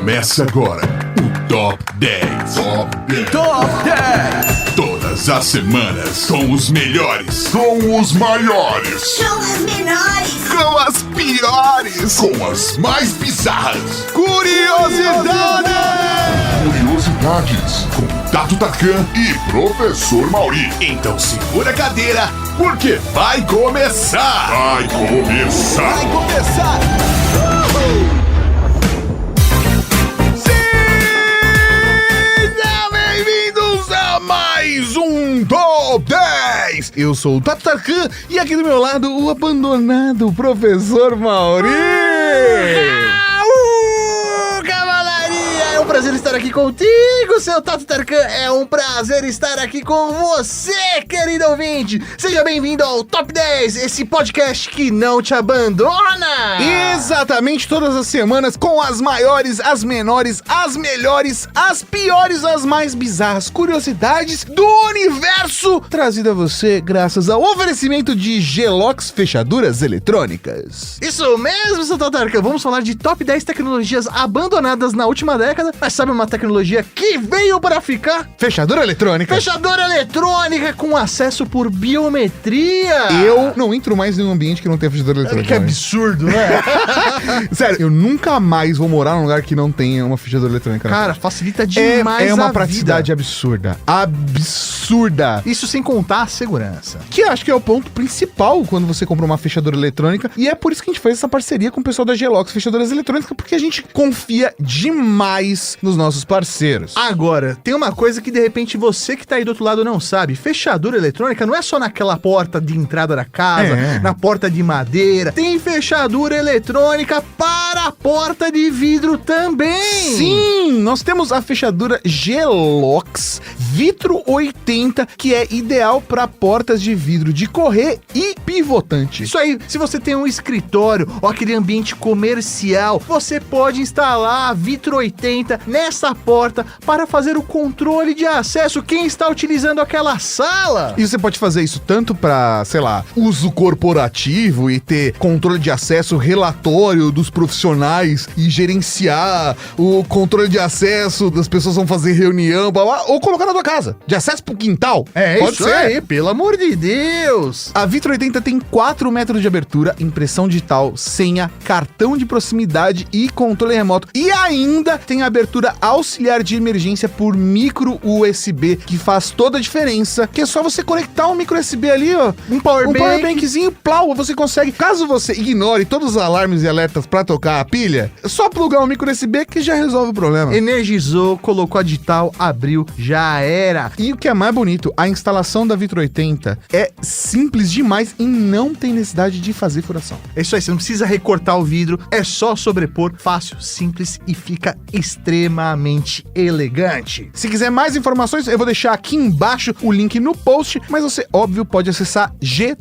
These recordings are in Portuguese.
Começa agora o Top 10. Top 10! Todas as semanas com os melhores, com os maiores, Com as menores, com as piores, com as mais bizarras. Curiosidades! Curiosidades com Tato Tarkan e Professor Mauri. Então segura a cadeira, porque vai começar! Vai começar! Vai começar! Sejam bem-vindos a mais um Top 10! Eu sou o Tato Tarkan e aqui do meu lado o abandonado Professor Mauri! É um prazer estar aqui contigo, seu Tato Tarkan. É um prazer estar aqui com você, querido ouvinte. Seja bem-vindo ao Top 10, esse podcast que não te abandona. Exatamente, todas as semanas com as maiores, as menores, as melhores, as piores, as mais bizarras curiosidades do universo, trazido a você graças ao oferecimento de Gelox Fechaduras Eletrônicas. Isso mesmo, seu Tato Tarkan. Vamos falar de Top 10 tecnologias abandonadas na última década. Mas sabe uma tecnologia que veio para ficar? Fechadura eletrônica. Fechadura eletrônica com acesso por biometria. Eu não entro mais em um ambiente que não tem fechadura eletrônica. Que absurdo, né? Sério, eu nunca mais vou morar num lugar que não tenha uma fechadura eletrônica. Cara, facilita demais. É uma praticidade absurda. Absurda. Isso sem contar a segurança. Que acho que é o ponto principal quando você compra uma fechadura eletrônica. E é por isso que a gente fez essa parceria com o pessoal da Gelox Fechaduras Eletrônicas, porque a gente confia demais nos nossos parceiros. Agora, tem uma coisa que de repente você que tá aí do outro lado não sabe. Fechadura eletrônica não é só naquela porta de entrada da casa, na porta de madeira. Tem fechadura eletrônica para a porta de vidro também. Sim, nós temos a fechadura Gelox Vitro 80, que é ideal para portas de vidro de correr e pivotante. Isso aí, se você tem um escritório ou aquele ambiente comercial, você pode instalar a Vitro 80 nessa porta para fazer o controle de acesso. Quem está utilizando aquela sala? E você pode fazer isso tanto para, sei lá, uso corporativo e ter controle de acesso, relatório dos profissionais e gerenciar o controle de acesso das pessoas que vão fazer reunião, blá, blá, ou colocar na tua casa, de acesso pro quintal. Pode isso ser. Aí, pelo amor de Deus. A Vitro 80 tem 4 metros de abertura, impressão digital, senha, cartão de proximidade e controle remoto. E ainda tem abertura auxiliar de emergência por micro USB, que faz toda a diferença, que é só você conectar um micro USB ali, ó, um powerbankzinho, plau, você consegue. Caso você ignore todos os alarmes e alertas pra tocar a pilha, é só plugar um micro USB que já resolve o problema. Energizou, colocou a digital, abriu, já era. E o que é mais bonito, a instalação da Vitro 80 é simples demais e não tem necessidade de fazer furação. É isso aí, você não precisa recortar o vidro, é só sobrepor, fácil, simples e fica extremamente elegante. Se quiser mais informações, eu vou deixar aqui embaixo o link no post, mas você, óbvio, pode acessar g-lox.com.br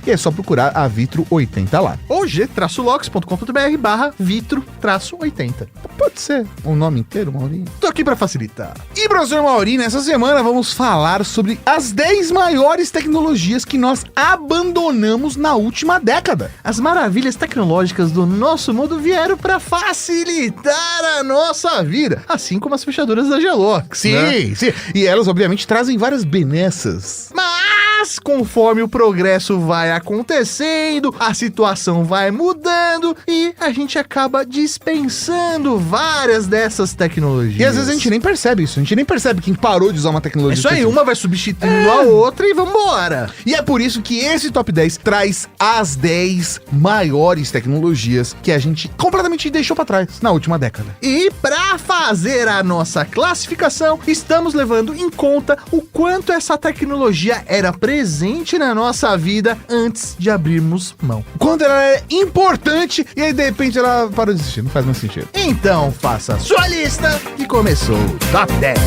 e é só procurar a Vitro 80 lá. Ou g-lox.com.br/vitro-80. Pode ser o nome inteiro, Maurinho? Tô aqui pra facilitar. E, professor Mauri, nessa semana vamos falar sobre as 10 maiores tecnologias que nós abandonamos na última década. As maravilhas tecnológicas do nosso mundo vieram para facilitar a nossa vida, assim como as fechaduras da Gelox. Sim, né? Sim. E elas, obviamente, trazem várias benesses. Mas, conforme o progresso vai acontecendo, a situação vai mudando e a gente acaba dispensando várias dessas tecnologias. E às vezes a gente nem percebe isso, a gente nem percebe que parou de usar uma tecnologia. Isso aí, uma vai substituindo a outra e vambora. E é por isso que esse Top 10 traz as 10 maiores tecnologias que a gente completamente deixou pra trás na última década. E pra fazer a nossa classificação, estamos levando em conta o quanto essa tecnologia era presente na nossa vida antes de abrirmos mão. Quando ela é importante e aí de repente ela parou de existir, não faz mais sentido. Então faça a sua lista que começou o Top 10.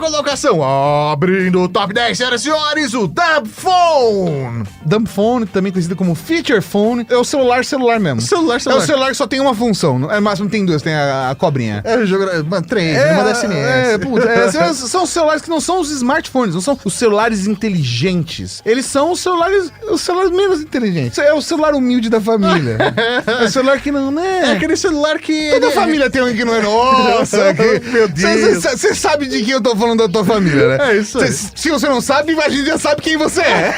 colocação, abrindo o top 10, senhoras e senhores, o Dumb Phone. Dumb Phone, também conhecido como Feature Phone, é o celular mesmo. Celular. É o celular que só tem uma função, no máximo tem duas, tem a cobrinha. É o jogo, mano, 3, uma da SMS. São os celulares que não são os smartphones, não são os celulares inteligentes. Eles são os celulares menos inteligentes. É o celular humilde da família. É o celular que não, né? É aquele celular que... Toda família tem um que não é nossa. Meu Deus. Você sabe de quem eu tô falando da tua família, né? É isso aí. Se você não sabe, a gente já sabe quem você é.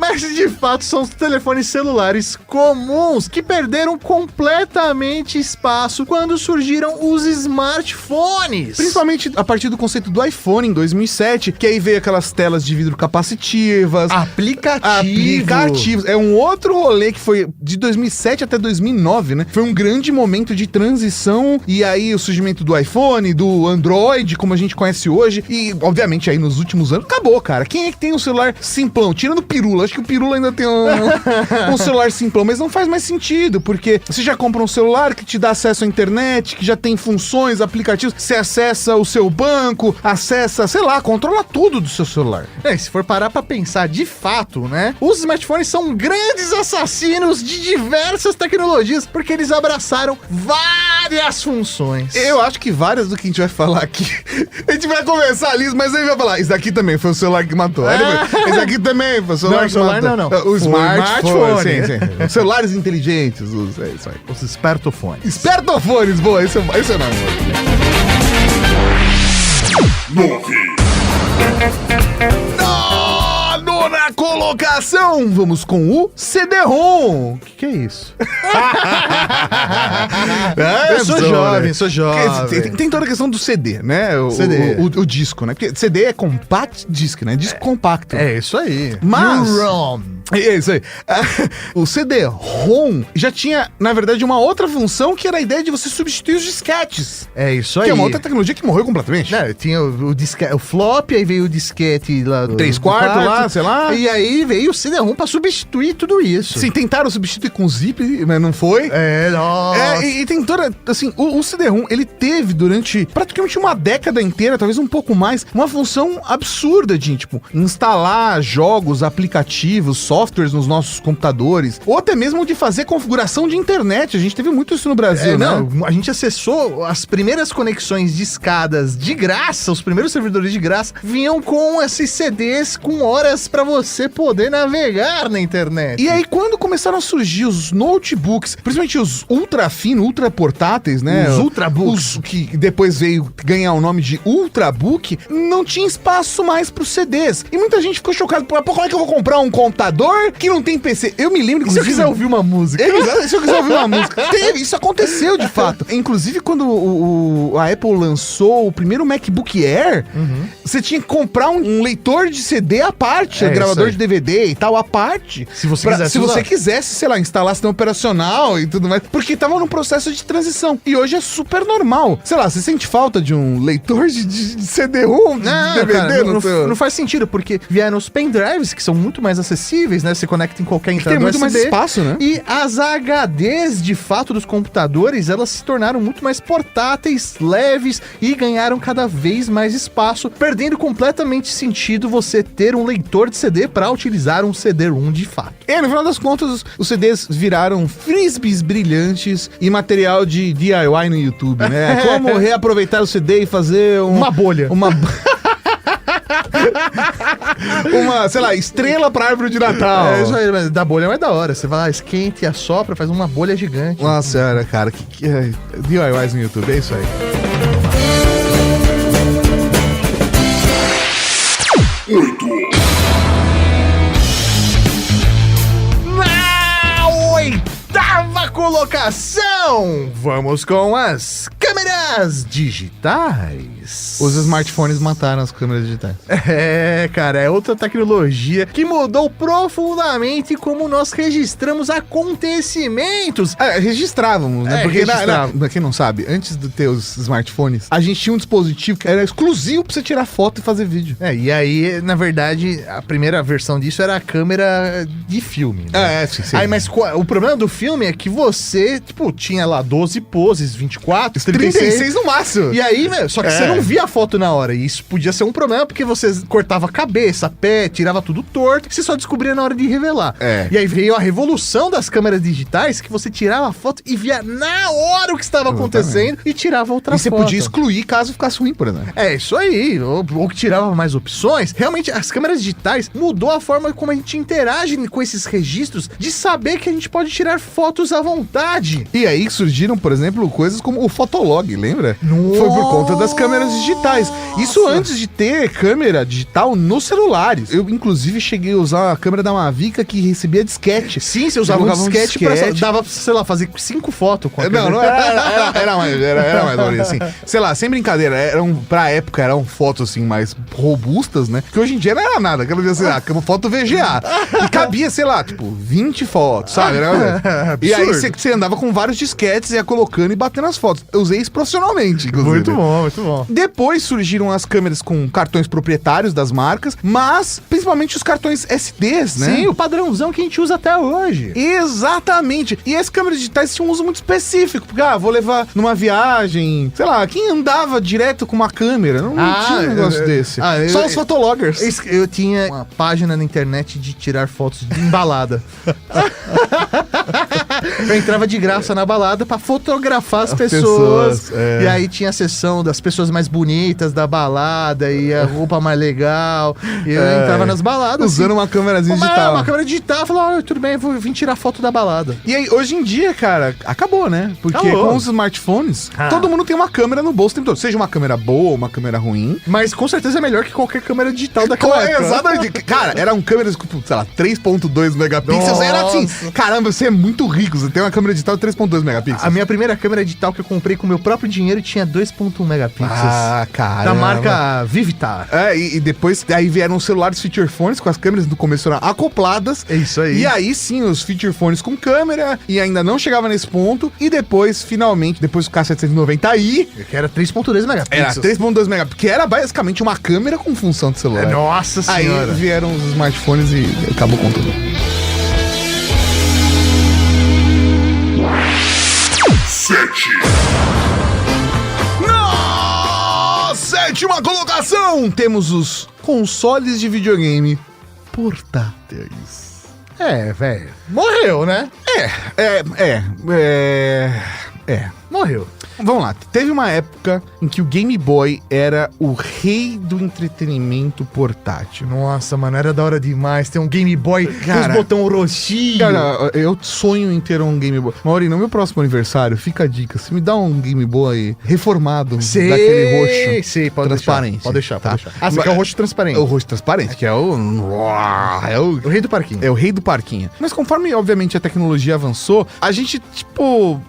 Mas de fato são os telefones celulares comuns que perderam completamente espaço quando surgiram os smartphones. Principalmente a partir do conceito do iPhone em 2007, que aí veio aquelas telas de vidro capacitivas. Aplicativos. É um outro rolê que foi de 2007 até 2009, né? Foi um grande momento de transição e aí o surgimento do iPhone, do Android, como a gente conhece hoje. E, obviamente, aí nos últimos anos, acabou, cara. Quem é que tem um celular simplão? Tirando o Pirula. Acho que o Pirula ainda tem um celular simplão, mas não faz mais sentido, porque você já compra um celular que te dá acesso à internet, que já tem funções, aplicativos, você acessa o seu banco, acessa, sei lá, controla tudo do seu celular. Se for parar pra pensar de fato, né? Os smartphones são grandes assassinos de diversas tecnologias, porque eles abraçaram várias funções. Eu acho que várias do que a gente vai falar aqui, a gente vai começar ali, mas aí vai falar, isso daqui também foi o celular que matou. Aí depois, esse aqui também foi o celular que matou. Não. O smartphone. Sim. Os celulares inteligentes, é isso aí. Os espertofones. Espertofones, boa, esse é o nome. 9ª colocação, vamos com o CD-ROM. O que é isso? Eu sou jovem. Tem toda a questão do CD, né? O disco, né? Porque CD é compact disc, né? Disco compacto. É isso aí. Mas... ROM. É isso aí. O CD-ROM já tinha, na verdade, uma outra função que era a ideia de você substituir os disquetes. É isso aí. Que é uma outra tecnologia que morreu completamente. Tinha o disquete, o flop, aí veio o disquete lá do 3/4 lá, sei lá. E aí veio o CD-ROM pra substituir tudo isso. Sim, tentaram substituir com zip, mas não foi. Nossa. E tem toda, assim, o CD-ROM, ele teve durante praticamente uma década inteira, talvez um pouco mais, uma função absurda de, tipo, instalar jogos, aplicativos, softwares nos nossos computadores, ou até mesmo de fazer configuração de internet. A gente teve muito isso no Brasil, né? A gente acessou as primeiras conexões de escadas de graça, os primeiros servidores de graça vinham com esses CDs com horas pra você poder navegar na internet. E aí, quando começaram a surgir os notebooks, principalmente os ultra fino, ultra portáteis, né? Os ultrabooks. Os que depois veio ganhar o nome de ultrabook, não tinha espaço mais pros CDs. E muita gente ficou chocada. Pô, como é que eu vou comprar um computador que não tem PC? Eu me lembro que se eu quiser ouvir uma música. Se eu quiser ouvir uma música. Isso aconteceu de fato. Inclusive, quando a Apple lançou o primeiro MacBook Air, você tinha que comprar um leitor de CD à parte, gravador de DVD e tal, à parte. Se você quisesse, sei lá, instalar sistema operacional e tudo mais. Porque tava num processo de transição. E hoje é super normal. Sei lá, você sente falta de um leitor de CD-ROM, de DVD? Cara, não faz sentido, porque vieram os pendrives, que são muito mais acessíveis, né? Você conecta em qualquer entrada tem muito USB, mais espaço, né? E as HDs, de fato, dos computadores, elas se tornaram muito mais portáteis, leves e ganharam cada vez mais espaço, perdendo completamente sentido você ter um leitor de CD para utilizar um CD-ROM de fato. No final das contas, os CDs viraram frisbees brilhantes e material de DIY no YouTube, né? Como reaproveitar o CD e fazer uma bolha. Sei lá, estrela pra árvore de Natal. Isso aí, mas da bolha é mais da hora. Você vai lá, esquenta e assopra, faz uma bolha gigante. Nossa senhora, cara, que DIYs no YouTube, é isso aí. 8. Na 8ª colocação, vamos com as câmeras digitais. Os smartphones mataram as câmeras digitais. Cara, é outra tecnologia que mudou profundamente como nós registramos acontecimentos. Registrávamos, né? Porque, pra quem não sabe, antes de ter os smartphones, a gente tinha um dispositivo que era exclusivo pra você tirar foto e fazer vídeo. E aí, na verdade, a primeira versão disso era a câmera de filme, né? Sim. Aí, mas o problema do filme é que você, tipo, tinha lá 12 poses, 24, 36 16 no máximo. E aí, meu, só que você não via a foto na hora. E isso podia ser um problema, porque você cortava a cabeça, pé, tirava tudo torto, que você só descobria na hora de revelar. E aí veio a revolução das câmeras digitais, que você tirava a foto e via na hora o que estava acontecendo e tirava outra foto. E você podia excluir caso ficasse ruim, por exemplo. É, isso aí. Ou que tirava mais opções. Realmente, as câmeras digitais mudou a forma como a gente interage com esses registros, de saber que a gente pode tirar fotos à vontade. E aí surgiram, por exemplo, coisas como o Fotolog, lembra? Nossa. Foi por conta das câmeras digitais. Isso antes de ter câmera digital nos celulares. Eu, inclusive, cheguei a usar a câmera da Mavica que recebia disquete. Sim, você usava um disquete. Dava, sei lá, fazer 5 fotos com a câmera. Não, era mais ou menos assim. Sei lá, sem brincadeira, pra época eram fotos assim mais robustas, né? Que hoje em dia não era nada. Quero dizer assim, uma foto VGA. E cabia, sei lá, tipo, 20 fotos, sabe? E aí você andava com vários disquetes, ia colocando e batendo as fotos. Eu usei isso profissionalmente, inclusive. Muito bom, muito bom. Depois surgiram as câmeras com cartões proprietários das marcas, mas principalmente os cartões SDs, né? Sim, o padrãozão que a gente usa até hoje. Exatamente. E as câmeras digitais tinham um uso muito específico, porque, vou levar numa viagem, sei lá, quem andava direto com uma câmera? Não tinha um negócio desse. Só os fotologgers. Eu tinha uma página na internet de tirar fotos de embalada. Eu entrava de graça na balada pra fotografar as pessoas. E aí tinha a seção das pessoas mais bonitas da balada e a roupa mais legal. E eu entrava nas baladas. Usando uma câmerazinha digital. Uma câmera digital. Falava, tudo bem, eu vim tirar foto da balada. E aí, hoje em dia, cara, acabou, né? Porque com os smartphones, todo mundo tem uma câmera no bolso o tempo todo. Seja uma câmera boa ou uma câmera ruim. Mas com certeza é melhor que qualquer câmera digital daquela época. Exatamente. Cara, eram câmeras com, sei lá, 3.2 megapixels. Nossa. Era assim, caramba, você é muito rico. Você tem uma câmera digital de 3.2 megapixels. A minha primeira câmera digital que eu comprei com meu próprio dinheiro tinha 2.1 megapixels. Cara. Da marca Vivitar. E depois, aí vieram os celulares feature phones com as câmeras no começo eram acopladas. É isso aí. E aí sim, os feature phones com câmera, e ainda não chegava nesse ponto. E depois, finalmente, depois do K790i... Que era 3.2 megapixels. Era 3.2 megapixels, que era basicamente uma câmera com função de celular. Nossa senhora. Aí vieram os smartphones e acabou com tudo. 7. Na sétima colocação, temos os consoles de videogame portáteis. Velho. Morreu, né? Morreu. Vamos lá, teve uma época em que o Game Boy era o rei do entretenimento portátil. Nossa, mano, era da hora demais. Tem um Game Boy com os botão roxinho. Cara, eu sonho em ter um Game Boy. Mauri, no meu próximo aniversário, fica a dica, você me dá um Game Boy reformado, daquele roxo transparente. Pode deixar. Tá? Você quer o roxo transparente? O roxo transparente, que é o rei do parquinho. É o rei do parquinho. Mas conforme, obviamente, a tecnologia avançou, a gente,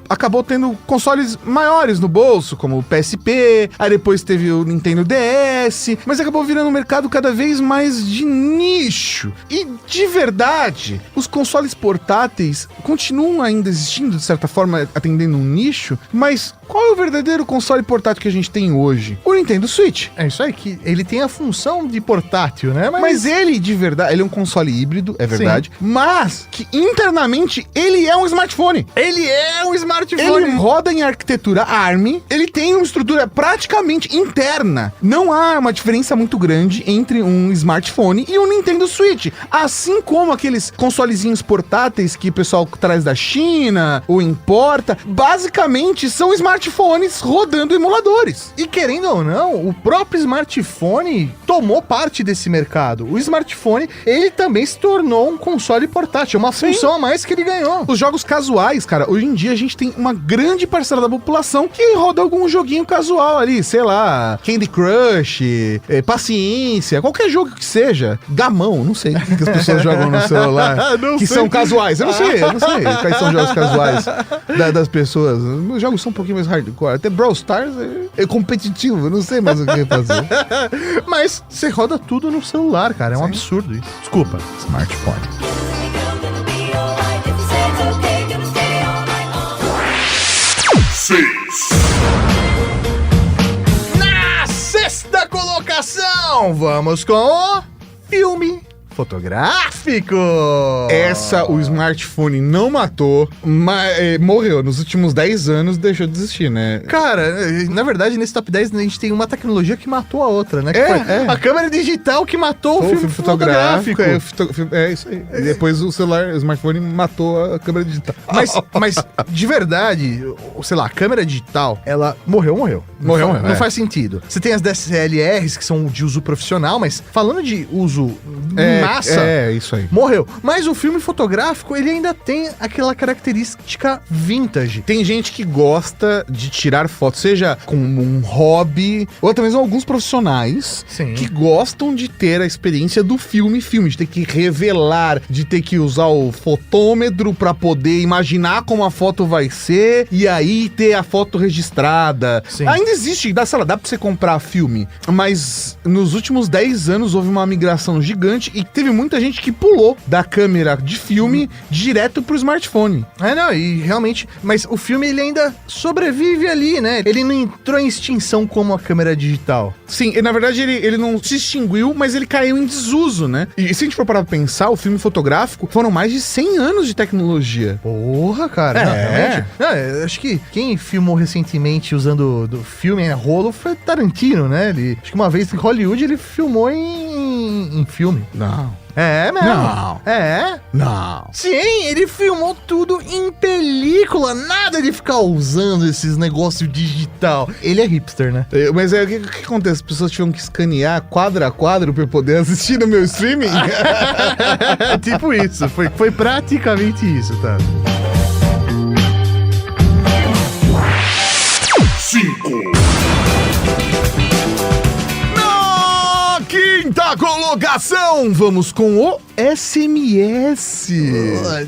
acabou tendo consoles maiores no bolso, como o PSP, aí depois teve o Nintendo DS, mas acabou virando um mercado cada vez mais de nicho. E, de verdade, os consoles portáteis continuam ainda existindo, de certa forma, atendendo um nicho, mas qual é o verdadeiro console portátil que a gente tem hoje? O Nintendo Switch. É isso aí, que ele tem a função de portátil, né? Mas ele, de verdade, ele é um console híbrido, é verdade, sim, mas que internamente ele é um smartphone. Ele é um smartphone. Ele roda em arquitetura ARM, ele tem uma estrutura praticamente interna. Não há uma diferença muito grande entre um smartphone e um Nintendo Switch. Assim como aqueles consolezinhos portáteis que o pessoal traz da China ou importa, basicamente são smartphones rodando emuladores. E querendo ou não, o próprio smartphone tomou parte desse mercado. O smartphone, ele também se tornou um console portátil, uma função a mais que ele ganhou. Os jogos casuais, cara, hoje em dia a gente tem uma grande parcela da população que roda algum joguinho casual ali, sei lá, Candy Crush, Paciência, qualquer jogo que seja, gamão, não sei o que as pessoas jogam no celular, que são casuais, eu não sei quais são os jogos casuais das pessoas. Os jogos são um pouquinho mais hardcore, até Brawl Stars é competitivo, eu não sei mais o que fazer. Mas você roda tudo no celular, cara, é um absurdo isso. Desculpa, smartphone. 6. Na sexta colocação, vamos com o filme fotográfico. Essa o smartphone não matou, mas morreu. Nos últimos 10 anos deixou de existir, né? Cara, na verdade, nesse top 10 a gente tem uma tecnologia que matou a outra, né? Que foi a câmera digital que matou o filme fotográfico. É isso aí. E depois o celular, o smartphone matou a câmera digital. Mas de verdade, sei lá, a câmera digital, ela morreu. Não faz sentido. Você tem as DSLRs, que são de uso profissional, mas falando de uso em massa, isso aí. morreu. Mas o filme fotográfico, ele ainda tem aquela característica vintage. Tem gente que gosta de tirar fotos, seja como um hobby, ou até mesmo alguns profissionais que gostam de ter a experiência do filme, de ter que revelar, de ter que usar o fotômetro pra poder imaginar como a foto vai ser e aí ter a foto registrada. Sim. Ainda existe, dá pra você comprar filme, mas nos últimos 10 anos houve uma migração gigante e teve muita gente que pulou da câmera de filme direto pro smartphone. E realmente, mas o filme ele ainda sobrevive ali, né? Ele não entrou em extinção como a câmera digital. Sim, e na verdade ele não se extinguiu, mas ele caiu em desuso, né? E se a gente for parar pra pensar, o filme fotográfico foram mais de 100 anos de tecnologia. Porra, cara. Realmente. Acho que quem filmou recentemente usando do filme em rolo foi Tarantino, né? Acho que uma vez em Hollywood ele filmou em filme. Não. É mesmo? Não. Não. Sim, ele filmou tudo em película, nada de ficar usando esses negócios digital. Ele é hipster, né? Mas o que acontece? As pessoas tiveram que escanear quadro a quadro pra eu poder assistir no meu streaming? Tipo isso, foi praticamente isso, tá? 5. Quinta colocação, vamos com o SMS.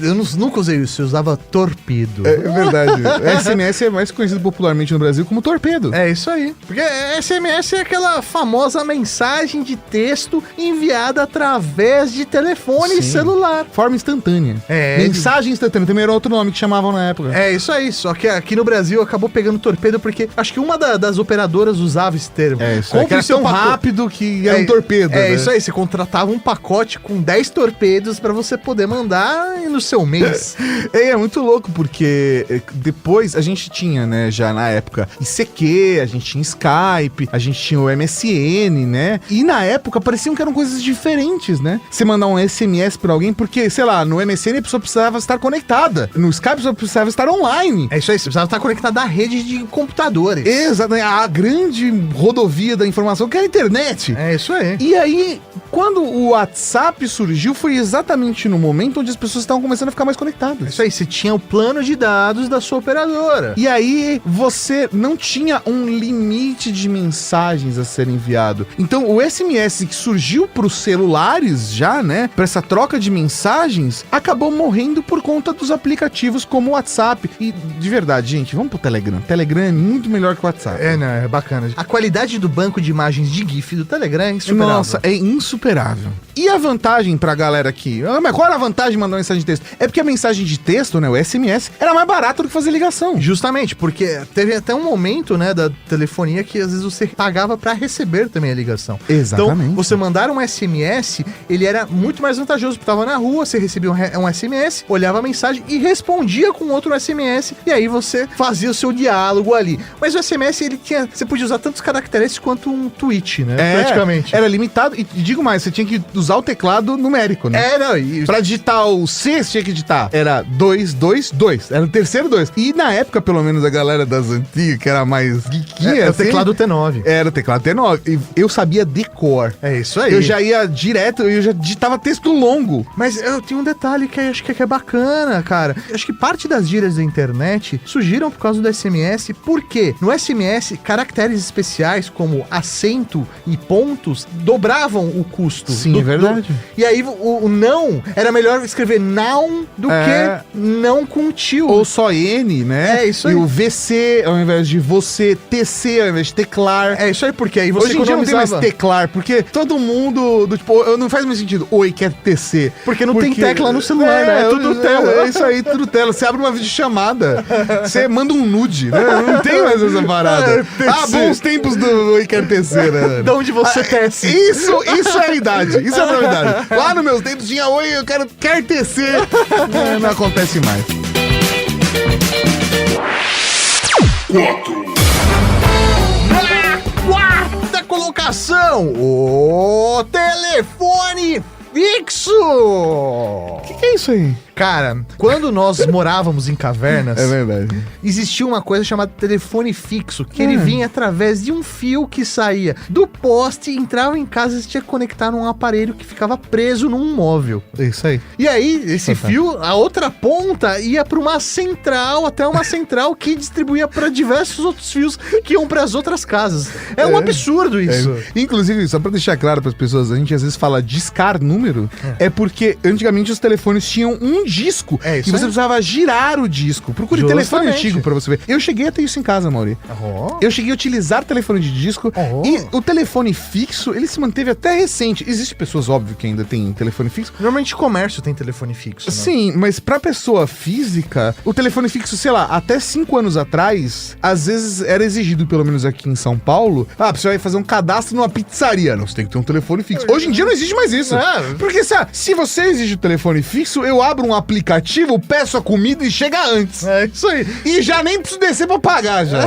Eu nunca usei isso, eu usava torpedo. É verdade. SMS é mais conhecido popularmente no Brasil como torpedo. É isso aí. Porque SMS é aquela famosa mensagem de texto enviada através de telefone celular. Forma instantânea. Mensagem instantânea, também era outro nome que chamavam na época. É isso aí, só que aqui no Brasil acabou pegando torpedo porque acho que uma das operadoras usava esse termo. É isso aí. Era tão rápido que era um torpedo. É isso aí, você contratava um pacote com 10 torpedos pra você poder mandar no seu mês. É muito louco, porque depois a gente tinha, né, já na época ICQ, a gente tinha Skype, a gente tinha o MSN, né? E na época pareciam que eram coisas diferentes, né? Você mandar um SMS pra alguém, porque, sei lá, no MSN a pessoa precisava estar conectada. No Skype a pessoa precisava estar online. É isso aí, você precisava estar conectado à rede de computadores. Exatamente, a grande rodovia da informação que era a internet. É isso aí. E aí, quando o WhatsApp surgiu, foi exatamente no momento onde as pessoas estavam começando a ficar mais conectadas. Isso aí, você tinha o plano de dados da sua operadora. E aí, você não tinha um limite de mensagens a ser enviado. Então, o SMS que surgiu para os celulares já, né, para essa troca de mensagens, acabou morrendo por conta dos aplicativos como o WhatsApp. E, de verdade, gente, vamos pro Telegram. Telegram é muito melhor que o WhatsApp. É bacana. A qualidade do banco de imagens de GIF do Telegram é insuperável. Nossa, é insuperável. E a vantagem pra galera aqui? Mas qual era a vantagem de mandar uma mensagem de texto? É porque a mensagem de texto, né, o SMS, era mais barato do que fazer ligação. Justamente, porque teve até um momento, né, da telefonia que às vezes você pagava pra receber também a ligação. Exatamente. Então, você mandar um SMS, ele era muito mais vantajoso, porque tava na rua, você recebia um SMS, olhava a mensagem e respondia com outro SMS, e aí você fazia o seu diálogo ali. Mas o SMS, ele tinha, você podia usar tantos caracteres quanto um tweet, né, praticamente. Era limitado, e digo mais, você tinha que usar o teclado numérico, né? Pra digitar o C, você tinha que digitar. Era 222. Era o terceiro 2. E na época, pelo menos, a galera das antigas, que era mais geekinha, era assim, o teclado T9. Era o teclado T9. E eu sabia decor. É isso aí. Eu já ia direto, eu já digitava texto longo. Mas eu tenho um detalhe que acho que é bacana, cara. Acho que parte das gírias da internet surgiram por causa do SMS, porque no SMS, caracteres especiais como acento e pontos dobravam o custo. Sim, é verdade. E aí o não, era melhor escrever não do que não com tio. Ou só N, né? É isso aí. E o VC ao invés de você, TC ao invés de teclar. É isso aí, porque aí você hoje em dia não tem mais teclar, porque todo mundo, tipo, não faz mais sentido, oi, quer TC. Porque não tem tecla no celular, né? É tudo tela. É isso aí, tudo tela. Você abre uma videochamada, você manda um nude, né? Não tem mais essa parada. Bons tempos do oi, quer TC, né? De onde você tece. Isso é a idade. Isso é a novidade. Lá nos meus dedos tinha oi, eu quero tecer. Não acontece mais. 4. Quarta colocação, o telefone fixo. O que é isso aí? Cara, quando nós morávamos em cavernas, É verdade. existia uma coisa chamada telefone fixo, que ele vinha através de um fio que saía do poste, entrava em casa e você tinha que conectar num aparelho que ficava preso num móvel. É isso aí. E aí, esse fio, a outra ponta ia para uma central, até uma central que distribuía para diversos outros fios que iam para as outras casas. É um absurdo isso. Inclusive, só pra deixar claro pras pessoas, a gente às vezes fala discar número, é porque antigamente os telefones tinham um disco É isso e você aí. precisava girar o disco. Procure Justamente. telefone antigo pra você ver. Eu cheguei a ter isso em casa, Mauri. Eu cheguei a utilizar telefone de disco e o telefone fixo, ele se manteve até recente. Existem pessoas, óbvio, que ainda tem telefone fixo. Normalmente comércio tem telefone fixo, né? Sim, mas pra pessoa física, o telefone fixo, sei lá, até 5 anos atrás, às vezes era exigido, pelo menos aqui em São Paulo, você vai fazer um cadastro numa pizzaria. Não, você tem que ter um telefone fixo. Hoje em dia não existe mais isso. Porque se você exige o telefone fixo, eu abro um aplicativo, peço a comida e chega antes. É isso aí. E já nem preciso descer pra pagar, já.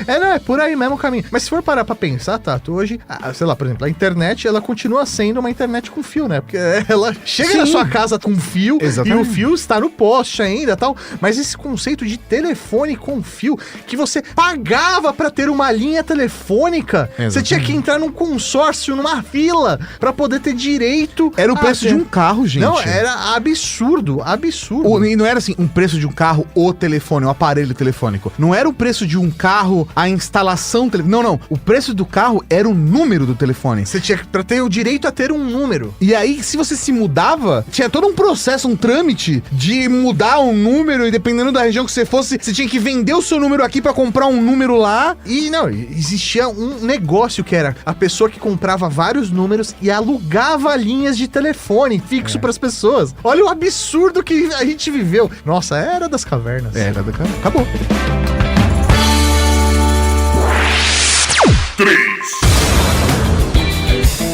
Não, é por aí mesmo o caminho. Mas se for parar pra pensar, Tato, hoje, sei lá, por exemplo, a internet, ela continua sendo uma internet com fio, né? Porque ela chega na sua casa com fio, Exatamente. e o fio está no poste ainda e tal. Mas esse conceito de telefone com fio, que você pagava pra ter uma linha telefônica, você tinha que entrar num consórcio, numa fila, pra poder ter direito... Era o preço ter- de um carro, gente. Não, era absurdo. E não era assim, um preço de um carro, o telefone, o aparelho telefônico. Não era o preço de um carro, a instalação telefônica. Não. O preço do carro era o número do telefone. Você tinha pra ter o direito a ter um número. E aí, se você se mudava, tinha todo um processo, um trâmite de mudar um número e dependendo da região que você fosse, você tinha que vender o seu número aqui pra comprar um número lá. E não, existia um negócio que era a pessoa que comprava vários números e alugava linhas de telefone fixo pras pessoas. Olha o absurdo que a gente viveu. Nossa, era das cavernas. Era da cara. Acabou. 3.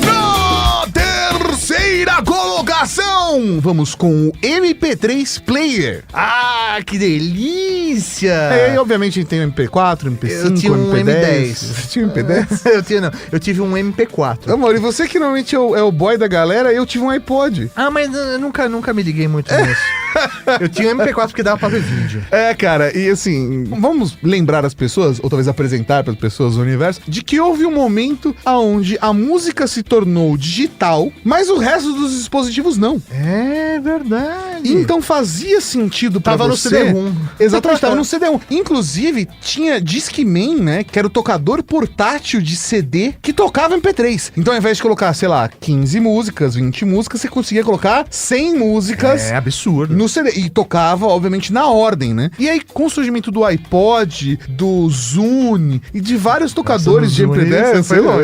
Na terceira colocação, vamos com o MP3 Player. Ah, que delícia! E obviamente a gente tem o MP4, MP5, Eu tinha um MP10. Você tinha um MP10? Eu tive um MP4. Amor, e você que normalmente é o boy da galera, eu tive um iPod. Ah, mas eu nunca me liguei muito nisso. Eu tinha um MP4 porque dava pra ver vídeo. Cara, e assim, vamos lembrar as pessoas, ou talvez apresentar para as pessoas do universo, de que houve um momento onde a música se tornou digital, mas o resto dos dispositivos não. É verdade. Então fazia sentido pra Tava no você... CD-ROM. Exatamente, tava no CD-ROM. Inclusive, tinha Discman, né, que era o tocador portátil de CD que tocava MP3. Então, ao invés de colocar, sei lá, 15 músicas, 20 músicas, você conseguia colocar 100 músicas... É absurdo. No CD. E tocava, obviamente, na ordem, né? E aí, com o surgimento do iPod, do Zune e de vários tocadores de MP3, sei lá,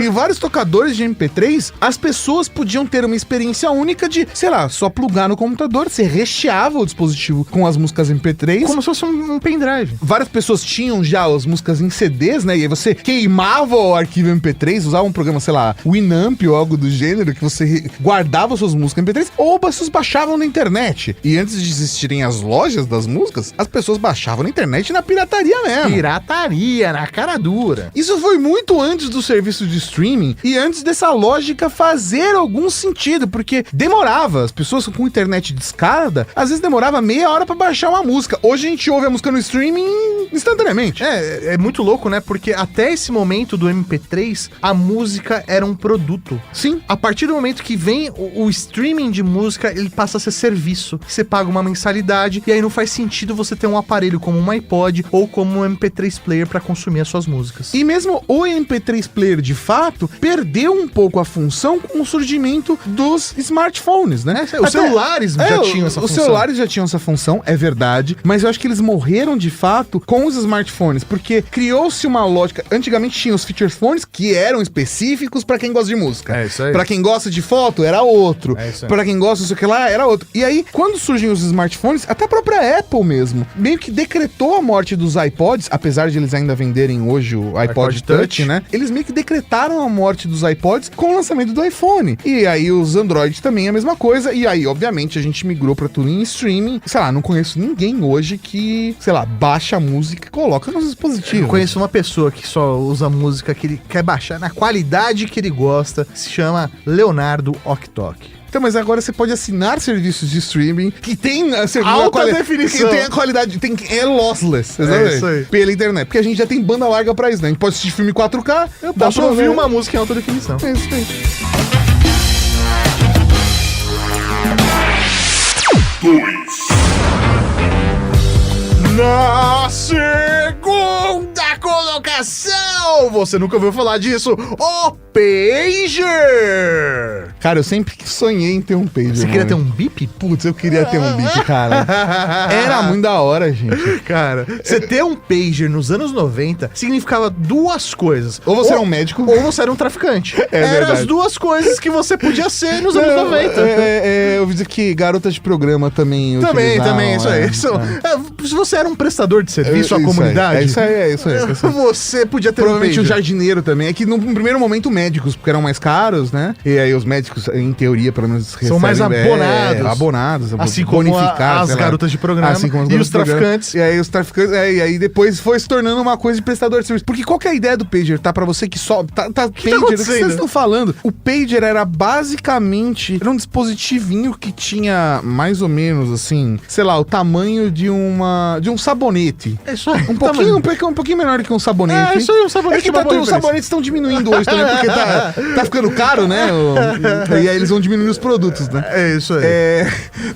e vários tocadores de MP3, as pessoas podiam ter uma experiência única de, sei lá, só plugar no computador, você recheava o dispositivo com as músicas MP3. Como se fosse um pendrive. Várias pessoas tinham já as músicas em CDs, né? E aí você queimava o arquivo MP3, usava um programa, sei lá, Winamp ou algo do gênero, que você guardava suas músicas MP3, ou vocês baixavam na internet. E antes de existirem as lojas das músicas, as pessoas baixavam na internet na pirataria mesmo. Pirataria, na cara dura. Isso foi muito antes do serviço de streaming e antes dessa lógica fazer algum sentido, porque demorava. As pessoas com internet discada, às vezes demorava meia hora pra baixar uma música. Hoje a gente ouve a música no streaming instantaneamente. É muito louco, né? Porque até esse momento do MP3, a música era um produto. Sim. A partir do momento que vem o streaming de música, ele passa a ser serviço. Você paga uma mensalidade e aí não faz sentido você ter um aparelho como um iPod ou como um MP3 player pra consumir as suas músicas. E mesmo o MP3 Player, de fato, perdeu um pouco a função com o surgimento dos smartphones, smartphones, né? Os celulares já tinham essa função. Os celulares já tinham essa função, é verdade, mas eu acho que eles morreram de fato com os smartphones, porque criou-se uma lógica. Antigamente tinha os feature phones que eram específicos pra quem gosta de música. É isso aí. Pra quem gosta de foto, era outro. É isso aí. Pra quem gosta disso que lá, era outro. E aí, quando surgem os smartphones, até a própria Apple mesmo, meio que decretou a morte dos iPods, apesar de eles ainda venderem hoje o iPod Touch, né? Eles meio que decretaram a morte dos iPods com o lançamento do iPhone. E aí os Android também é a mesma coisa. E aí, obviamente, a gente migrou pra tudo em streaming. Sei lá, não conheço ninguém hoje que, sei lá, baixa a música e coloca nos dispositivos. Eu conheço uma pessoa que só usa música que ele quer baixar na qualidade que ele gosta. Se chama Leonardo Oktok. Então, mas agora você pode assinar serviços de streaming que tem a alta definição. que tem a qualidade, é lossless, exatamente, isso aí. pela internet. Porque a gente já tem banda larga pra isso, né? A gente pode assistir filme 4K, Dá pra ouvir uma música em alta definição. É isso aí. 2. Na segunda colocação, você nunca ouviu falar disso, o Pager. Cara, eu sempre sonhei em ter um pager. Você queria ter um bip? Putz, eu queria ter um bip, cara. Era muito da hora, gente. Cara, você ter um pager nos anos 90 significava duas coisas. Ou você era um médico, ou você era um traficante. Eram verdade. as duas coisas que você podia ser nos anos 90. eu ouvi dizer que garotas de programa também Também, isso aí. Se você era um prestador de serviço à comunidade... É isso aí. Você podia ter provavelmente um um pager. jardineiro também. É que no primeiro momento médicos, porque eram mais caros, né? E aí os médicos, em teoria, pelo menos recebem... São mais abonados. Assim como as garotas de programa assim como e os traficantes. E aí os traficantes... e aí depois foi se tornando uma coisa de prestador de serviço. Porque qual que é a ideia do pager? Tá pra você que só... Pager, o que vocês estão falando? O pager era basicamente... Era um dispositivinho que tinha mais ou menos, assim... Sei lá, o tamanho de um sabonete. É isso aí. Um pouquinho menor que um sabonete. É isso aí, um sabonete. É que os sabonetes estão diminuindo hoje também, porque tá ficando caro, né? E aí eles vão diminuindo os produtos, né? É isso aí.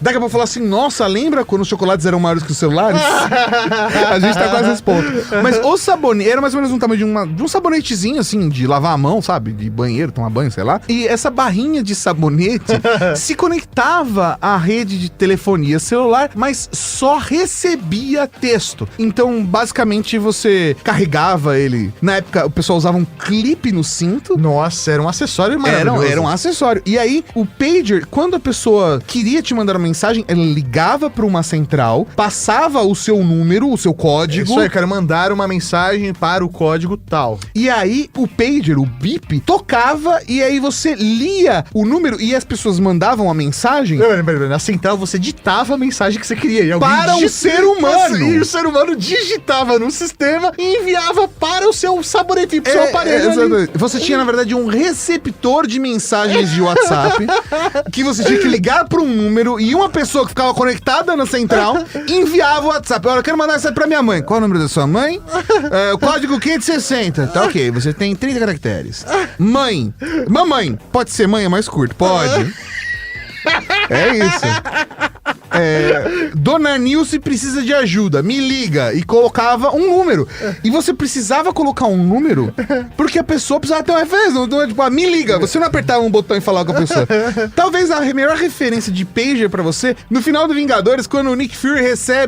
Daqui a pouco falar assim, nossa, lembra quando os chocolates eram maiores que os celulares? A gente tá quase nesse ponto. Mas o sabonete era mais ou menos um tamanho de um sabonetezinho, assim, de lavar a mão, sabe? De banheiro, tomar banho, sei lá. E essa barrinha de sabonete se conectava à rede de telefonia celular, mas só recebia texto. Então, basicamente, você carregava ele. Na época, o pessoal usava um clipe no cinto. Nossa, era um acessório maravilhoso. Era um acessório. E aí, o pager, quando a pessoa queria te mandar uma mensagem, ela ligava para uma central, passava o seu número, o seu código. Isso aí, eu quero mandar uma mensagem para o código tal. E aí, o pager, o bip, tocava e aí você lia o número e as pessoas mandavam a mensagem. Na central, você ditava a mensagem que você queria. E para um ser humano. E o ser humano digitava no sistema e enviava para o seu sabonete, pro seu aparelho. Você tinha, na verdade, um receptor de mensagens de WhatsApp que você tinha que ligar para um número e uma pessoa que ficava conectada na central enviava o WhatsApp. Olha, eu quero mandar isso pra minha mãe. Qual é o número da sua mãe? O código 560. Tá ok, você tem 30 caracteres. Mãe. Mamãe. Pode ser mãe, é mais curto. Pode. É isso. Dona Nilce precisa de ajuda, me liga. E colocava um número. E você precisava colocar um número porque a pessoa precisava ter uma referência. Não é tipo, me liga. Você não apertava um botão e falava com a pessoa. Talvez a melhor referência de pager pra você, no final do Vingadores, quando o Nick Fury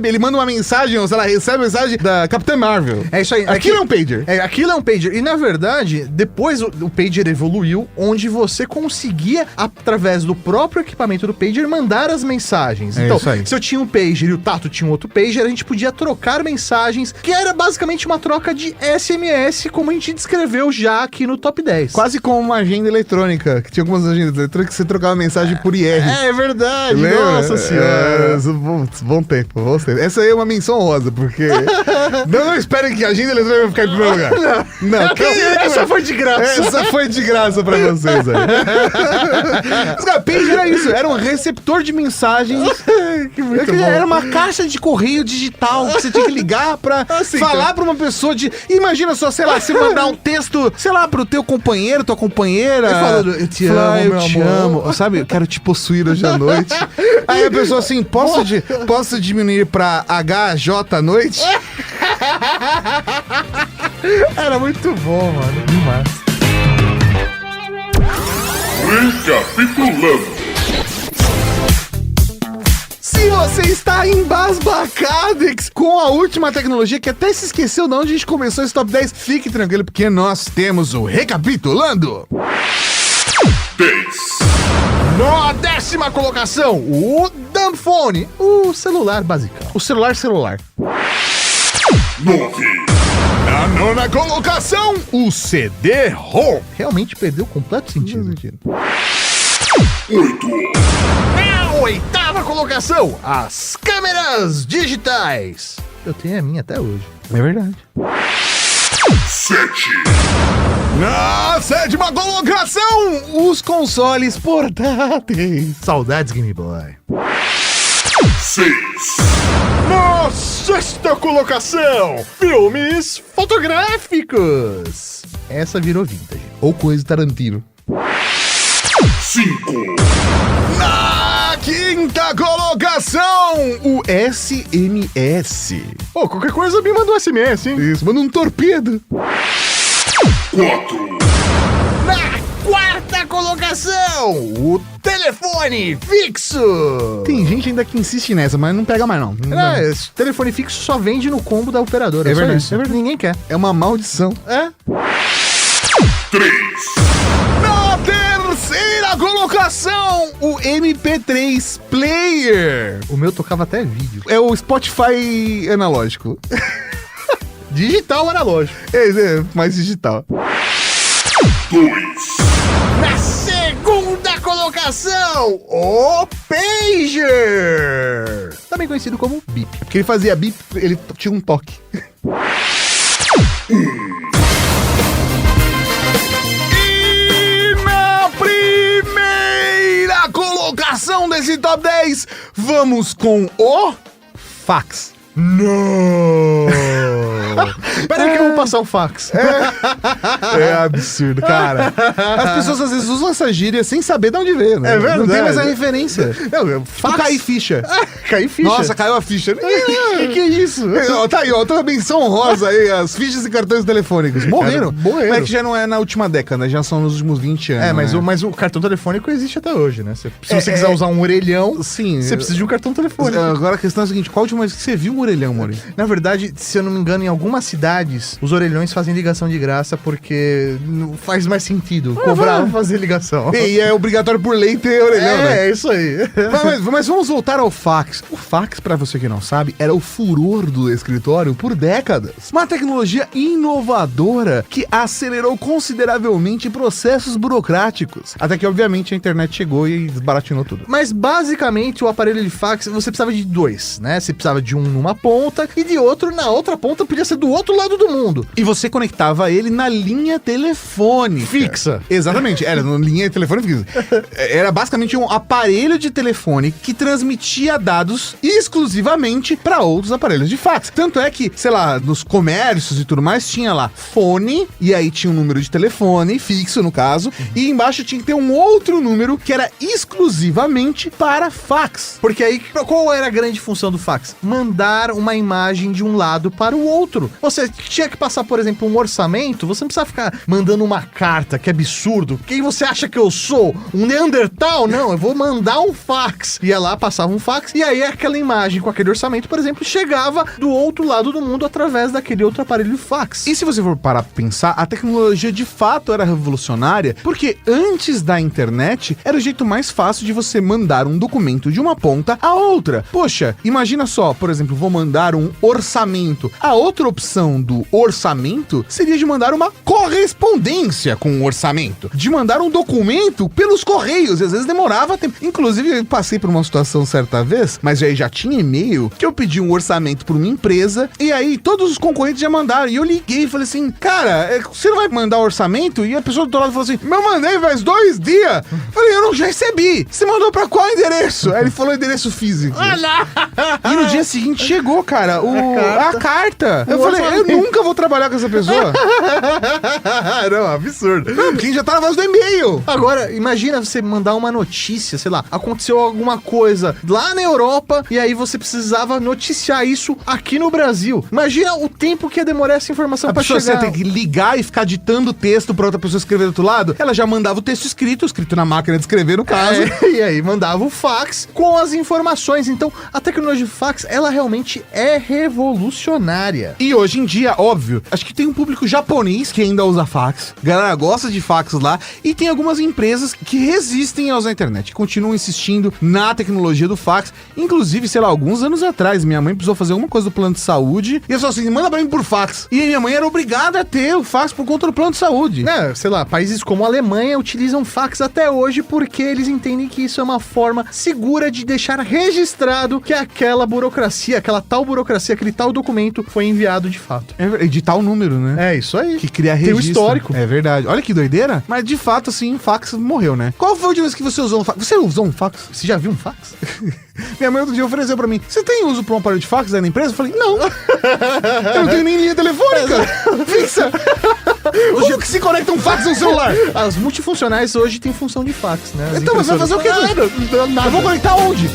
ele manda uma mensagem, ou sei lá, recebe a mensagem da Capitã Marvel. É isso aí. Aquilo é um pager. Aquilo é um pager. E na verdade, depois o pager evoluiu, onde você conseguia, através do próprio equipamento do pager, mandar as mensagens. Então, se eu tinha um pager e o Tato tinha um outro pager, a gente podia trocar mensagens, que era basicamente uma troca de SMS, como a gente descreveu já aqui no Top 10. Quase como uma agenda eletrônica, que tinha algumas agendas eletrônicas que você trocava mensagem por IR. É verdade, lembra? Nossa senhora. Bom tempo. Essa aí é uma menção rosa, porque... não esperem que a agenda eletrônica vai ficar em primeiro lugar. Não. Essa foi de graça. Essa foi de graça pra vocês aí. Mas, cara, pager era isso, era um receptor de mensagens. Que muito bom. Era uma caixa de correio digital que você tinha que ligar pra falar pra uma pessoa de... Imagina só, sei lá, você mandar um texto, sei lá, pro teu companheiro, tua companheira. Falando, eu te amo, eu te amo. Sabe, eu quero te possuir hoje à noite. Aí a pessoa assim, posso diminuir pra HJ à noite? Era muito bom, mano. Demais. Recapitulando. Se você está embasbacado com a última tecnologia que até se esqueceu de onde a gente começou esse top 10, fique tranquilo porque nós temos o Recapitulando. 10. Na 10ª colocação, o Dumbphone, o celular basicão. O celular. 9. Na 9ª colocação, o CD-ROM. Realmente perdeu completo sentido. 8. Na 8ª colocação, as câmeras digitais. Eu tenho a minha até hoje. É verdade. 7. Na 7ª colocação, Os consoles portáteis. saudades Game Boy. 6. Na 6ª colocação, filmes fotográficos. Essa virou vintage. Ou coisa Tarantino. 5. Na 5ª colocação, O SMS. oh, qualquer coisa me manda um SMS, hein? Isso, manda um torpedo. 4. Na 4ª colocação, o telefone fixo. Tem gente ainda que insiste nessa, mas não pega mais não. Esse telefone fixo só vende no combo da operadora. É só verdade, isso. é verdade. Ninguém quer. É uma maldição. É? 3. Na 3ª colocação, O MP3 Player. o meu tocava até vídeo. É o Spotify analógico. Digital analógico. É mais digital. 2. Na 2ª colocação, o Pager. Também conhecido como Bip. Porque ele fazia bip, ele tinha um toque. E na primeira colocação desse top 10, Vamos com o fax. não. Peraí que eu vou passar o fax. É absurdo, cara. As pessoas às vezes usam essa gíria sem saber de onde veio, né? É verdade. Não tem mais a referência. Fax. Cair ficha. Caí ficha. Nossa, caiu a ficha. que é isso? Ó, tá aí, ó, toda menção honrosa aí, as fichas e cartões telefônicos. Morreram. morreram. Mas é que já não é na última década, já são nos últimos 20 anos. É, mas, né? mas o cartão telefônico existe até hoje, né? Se você quiser usar um orelhão, Sim. você precisa de um cartão telefônico. Agora a questão é a seguinte, qual a última vez que você viu um orelhão, Maurício? Na verdade, se eu não me engano, em algumas cidades, os orelhões fazem ligação de graça porque não faz mais sentido cobrar vai. pra fazer ligação. E é obrigatório por lei ter orelhão, né? É isso aí. Mas vamos voltar ao fax. O fax, pra você que não sabe, era o furor do escritório por décadas. Uma tecnologia inovadora que acelerou consideravelmente processos burocráticos. Até que, obviamente, a internet chegou e desbaratinou tudo. Mas basicamente o aparelho de fax, você precisava de dois, né? Você precisava de um numa ponta e de outro na outra ponta, podia ser do outro lado do mundo. E você conectava ele na linha telefônica. Fixa. Exatamente, era na linha telefônica fixa. Era basicamente um aparelho de telefone que transmitia dados exclusivamente para outros aparelhos de fax. Tanto é que, sei lá, nos comércios e tudo mais, tinha lá fone, e aí tinha um número de telefone, fixo no caso, e embaixo tinha que ter um outro número que era exclusivamente para fax. Porque aí, qual era a grande função do fax? Mandar uma imagem de um lado para o outro. Você tinha que passar, por exemplo, um orçamento, você não precisa ficar mandando uma carta, que absurdo. Quem você acha que eu sou? Um Neandertal? Não, eu vou mandar um fax. Ia lá, passava um fax, e aí aquela imagem com aquele orçamento, por exemplo, chegava do outro lado do mundo através daquele outro aparelho de fax. E se você for parar pra pensar, a tecnologia de fato era revolucionária, porque antes da internet era o jeito mais fácil de você mandar um documento de uma ponta a outra. Poxa, imagina só, por exemplo, vou mandar um orçamento. A outra opção do orçamento seria de mandar uma correspondência com o orçamento, de mandar um documento pelos correios, e às vezes demorava tempo. Inclusive, eu passei por uma situação certa vez, mas aí já tinha e-mail, que eu pedi um orçamento por uma empresa, e aí todos os concorrentes já mandaram, e eu liguei e falei assim, cara, você não vai mandar orçamento? E a pessoa do outro lado falou assim, eu mandei faz 2 dias. Falei, eu não já recebi. Você mandou pra qual endereço? Aí ele falou endereço físico. Olha! E no dia seguinte chegou, cara, a carta. Eu falei, Eu nunca vou trabalhar com essa pessoa. Não, absurdo. Não, quem já tá na voz do e-mail. Agora, imagina você mandar uma notícia, sei lá, aconteceu alguma coisa lá na Europa e aí você precisava noticiar isso aqui no Brasil. Imagina o tempo que ia demorar essa informação pra chegar. Você tem que ligar e ficar ditando texto pra outra pessoa escrever do outro lado. Ela já mandava o texto escrito na máquina de escrever, no caso. E aí mandava o fax com as informações. Então, a tecnologia de fax, ela realmente é revolucionária. E hoje em dia, óbvio, acho que tem um público japonês que ainda usa fax. A galera gosta de fax lá. E tem algumas empresas que resistem a usar a internet, que continuam insistindo na tecnologia do fax. Inclusive, sei lá, alguns anos atrás, minha mãe precisou fazer alguma coisa do plano de saúde. E eu falei assim, manda pra mim por fax. E aí minha mãe era obrigada a ter o fax por conta do plano de saúde. Sei lá, países como a Alemanha utilizam fax até hoje porque eles entendem que isso é uma forma segura de deixar registrado que aquela burocracia, aquela tal burocracia, aquele tal documento foi enviado de fato. De tal número, né? É isso aí. Que cria registro. Tem o histórico. É verdade. Olha que doideira. Mas de fato, assim, fax morreu, né? Qual foi a última vez que você usou um fax? Você usou um fax? Você já viu um fax? Minha mãe outro dia ofereceu pra mim, você tem uso pra um aparelho de fax aí na empresa? Eu falei, não. Eu não tenho nem linha telefônica. Fixa. Como que se conecta um fax no celular? As multifuncionais hoje têm função de fax, né? Então, mas vai fazer o quê? Nada. Eu vou conectar onde?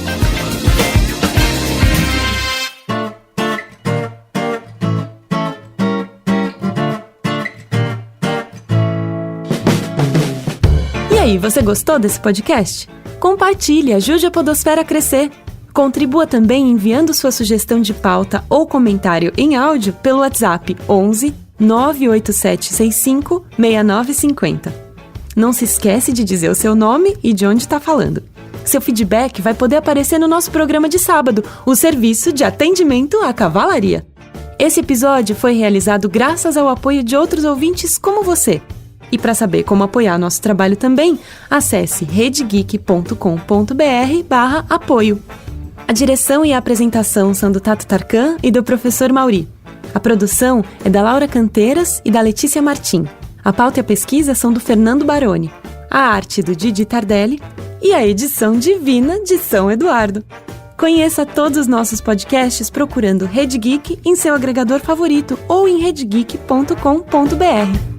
E aí, você gostou desse podcast? Compartilhe, ajude a Podosfera a crescer. Contribua também enviando sua sugestão de pauta ou comentário em áudio pelo WhatsApp 11 98765 6950. Não se esquece de dizer o seu nome e de onde está falando. Seu feedback vai poder aparecer no nosso programa de sábado, o Serviço de Atendimento à Cavalaria. Esse episódio foi realizado graças ao apoio de outros ouvintes como você. E para saber como apoiar nosso trabalho também, acesse redegeek.com.br/apoio. A direção e a apresentação são do Tato Tarkan e do professor Mauri. A produção é da Laura Canteiras e da Letícia Martim. A pauta e a pesquisa são do Fernando Baroni. A arte do Didi Tardelli e a edição divina de São Eduardo. Conheça todos os nossos podcasts procurando Rede Geek em seu agregador favorito ou em redegeek.com.br.